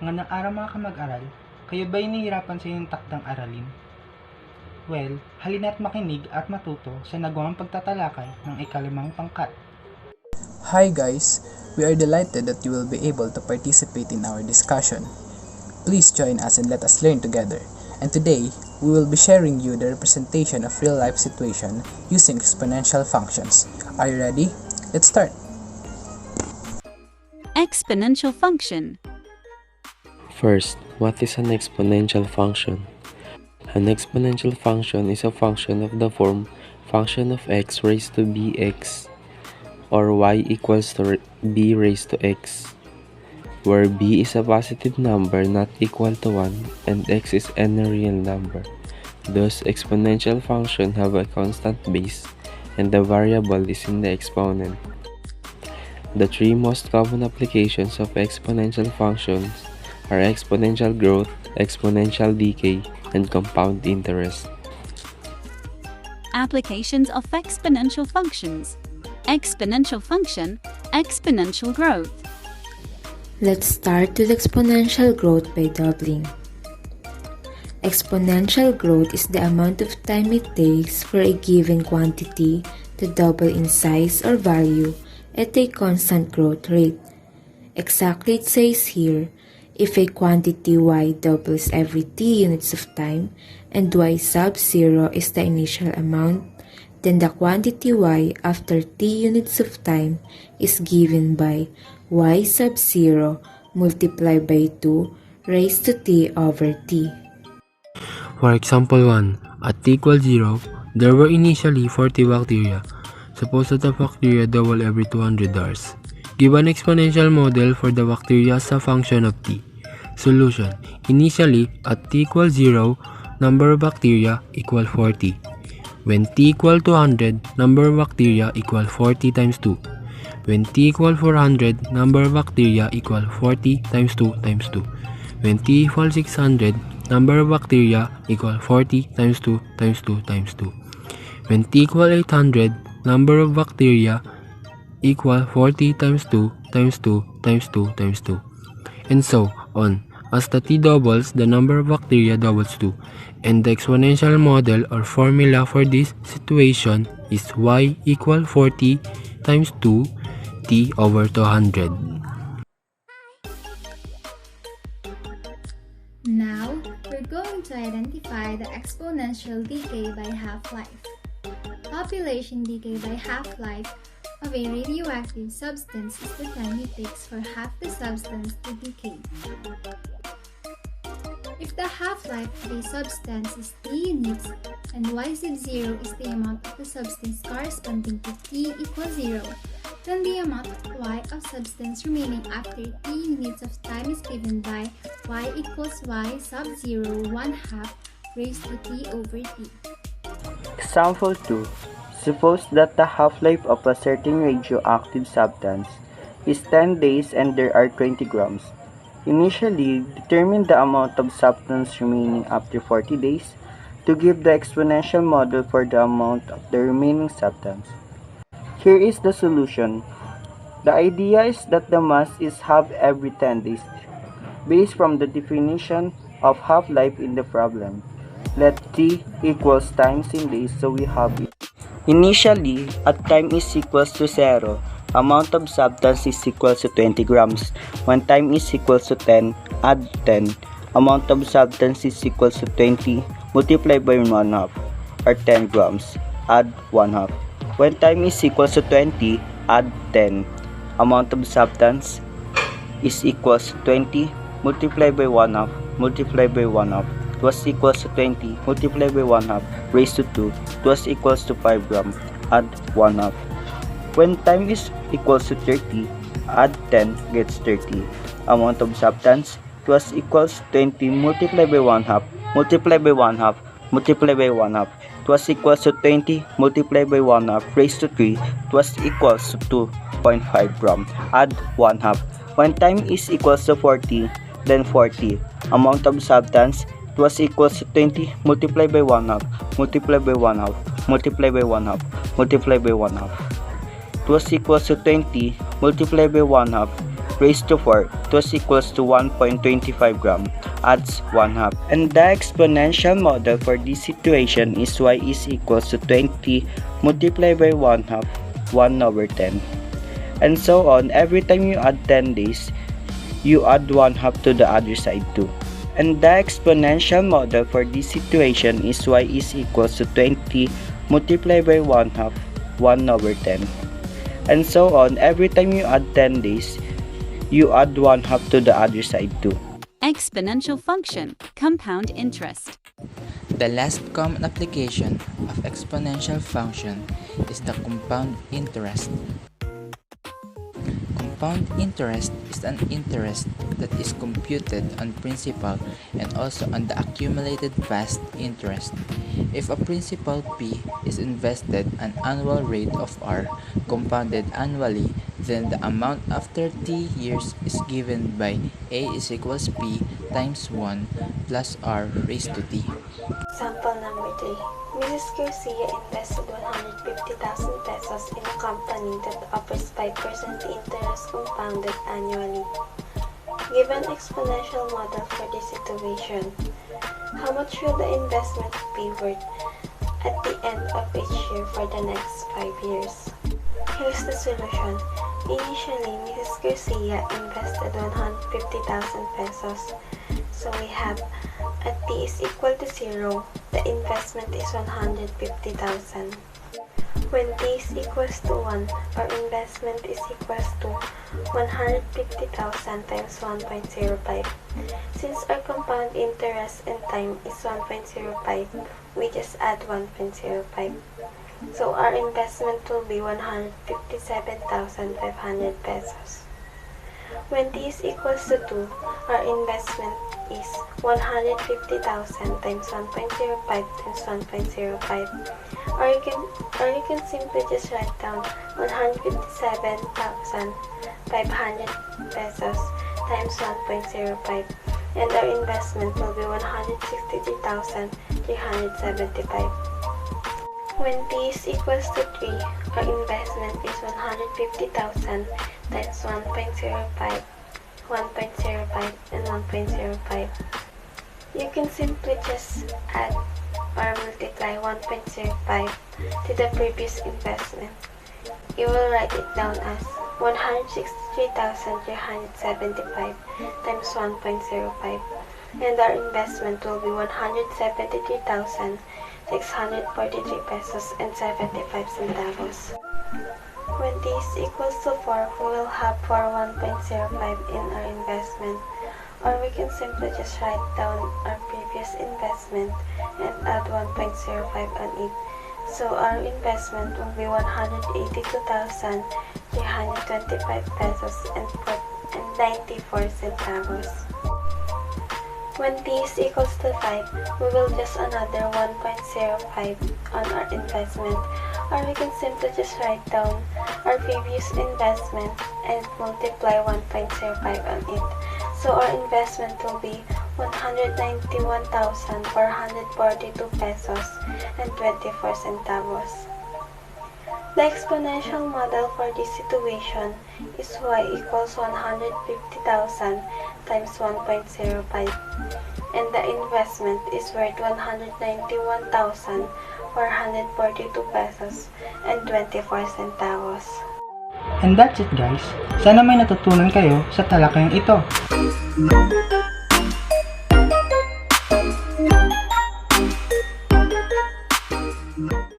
Ngayong araw mga kamag-aral, kayo ba'y nahihirapan sa inyong takdang aralin? Well, halina't makinig at matuto sa nagawang pagtatalakay ng ikalimang pangkat. Hi guys, we are delighted that you will be able to participate in our discussion. Please join us and let us learn together. And today, we will be sharing you the representation of real-life situation using exponential functions. Are you ready? Let's start! Exponential function. First, what is an exponential function? An exponential function is a function of the form function of x raised to bx or y equals to b raised to x, where b is a positive number not equal to 1 and x is any real number. Thus, exponential functions have a constant base and the variable is in the exponent. The three most common applications of exponential functions are exponential growth, exponential decay, and compound interest. Applications of exponential functions. Exponential function, exponential growth. Let's start with exponential growth by doubling. Exponential growth is the amount of time it takes for a given quantity to double in size or value at a constant growth rate. Exactly it says here, if a quantity y doubles every t units of time and y sub 0 is the initial amount, then the quantity y after t units of time is given by y sub 0 multiplied by 2 raised to t over t. For example 1, at t equals 0, there were initially 40 bacteria. Suppose that the bacteria double every 200 hours. Give an exponential model for the bacteria as a function of t. Solution. Initially, at t equals 0, number of bacteria equal 40. When t equal to 100, number of bacteria equal 40 times 2. When t equal 400, number of bacteria equal 40 times 2 times 2. When t equal 600, number of bacteria equal 40 times 2 times 2 times 2. When t equal 800, number of bacteria equal 40 times 2 times 2 times 2 times 2. And so on. As the t doubles, the number of bacteria doubles too. And the exponential model or formula for this situation is y equal 40 times 2 t over 200. Now, we're going to identify the exponential decay by half-life. Population decay by half-life of a radioactive substance is the time it takes for half the substance to decay. If the half-life of a substance is t units and y sub 0 is the amount of the substance corresponding to t equals 0, then the amount of y of substance remaining after t units of time is given by y equals y sub 0 1/2 raised to t over t. Example 2. Suppose that the half-life of a certain radioactive substance is 10 days and there are 20 grams. Initially, determine the amount of substance remaining after 40 days to give the exponential model for the amount of the remaining substance. Here is the solution. The idea is that the mass is half every 10 days, based from the definition of half-life in the problem. Let t equals times in days, so we have it. Initially, at time is equals to 0, amount of substance is equals to 20 grams. When time is equals to 10, add 10. Amount of substance is equals to 20 multiplied by 1/2 or 10 grams. Add 1/2. When time is equals to 20, add 10. Amount of substance is equals to 20 multiplied by 1/2 multiplied by 1/2. It was equals to 20 multiplied by 1/2 raised to 2. It was equals to 5 grams. Add 1/2. When time is equals to 30, add 10 gets 30. Amount of substance was equals to 20 multiplied by 1/2 multiplied by 1/2 multiplied by 1/2. It was equals to 20 multiplied by 1/2 raised to 3. It was equals to 2.5 grams. Add 1/2. When time is equals to 40, then 40. Amount of substance was equals to 20 multiplied by 1/2 multiplied by 1/2 multiplied by 1/2 multiplied by 1/2. It was equals to 20 multiplied by 1/2 raised to 4 thus equals to 1.25 gram adds 1 half. And the exponential model for this situation is y is equals to 20 multiplied by 1 half, 1 over 10. And so on, every time you add 10 days, you add 1 half to the other side too. And the exponential model for this situation is y is equals to 20 multiplied by 1 half, 1 over 10. And so on, every time you add 10 days, you add 1 half to the other side too. Exponential function, compound interest. The last common application of exponential function is the compound interest. Compound interest is an interest that is computed on principal and also on the accumulated past interest. If a principal P is invested an annual rate of R compounded annually, then the amount after T years is given by A is equals P times 1 plus R raised to T. Example number 3. Mrs. Garcia invested 150,000 pesos in a company that offers 5% interest compounded annually. Given exponential model for this situation, how much will the investment be worth at the end of each year for the next 5 years? Here's the solution. Initially, Mrs. Garcia invested 150,000 pesos. So we have at T is equal to 0, the investment is 150,000. When T is equals to 1, our investment is equals to 150,000 times 1.05. Since our compound interest and time is 1.05, we just add 1.05. So our investment will be 157,500 pesos. When T is equals to 2, our investment is 150,000 times 1.05 times 1.05. Or you can simply just write down 157,500 pesos times 1.05, and our investment will be 163,375. When T is equals to 3, our investment is 150,000 times 1.05, 1.05, and 1.05. You can simply just add or multiply 1.05 to the previous investment. You will write it down as 163,375 times 1.05, and our investment will be 173,643 pesos and 75 centavos. When T is equals to 4, we will have 1.05 in our investment, or we can simply just write down our previous investment and add 1.05 on it. So our investment will be 182,325 pesos and 94 centavos. When T is equals to 5, we will just another 1.05 on our investment, or we can simply just write down our previous investment and multiply 1.05 on it. So our investment will be 191,442 pesos and 24 centavos. The exponential model for this situation is y equals 150,000 times 1.05, and the investment is worth 191,442 pesos and 24 centavos. And that's it guys. Sana may natutunan kayo sa talakayang ito.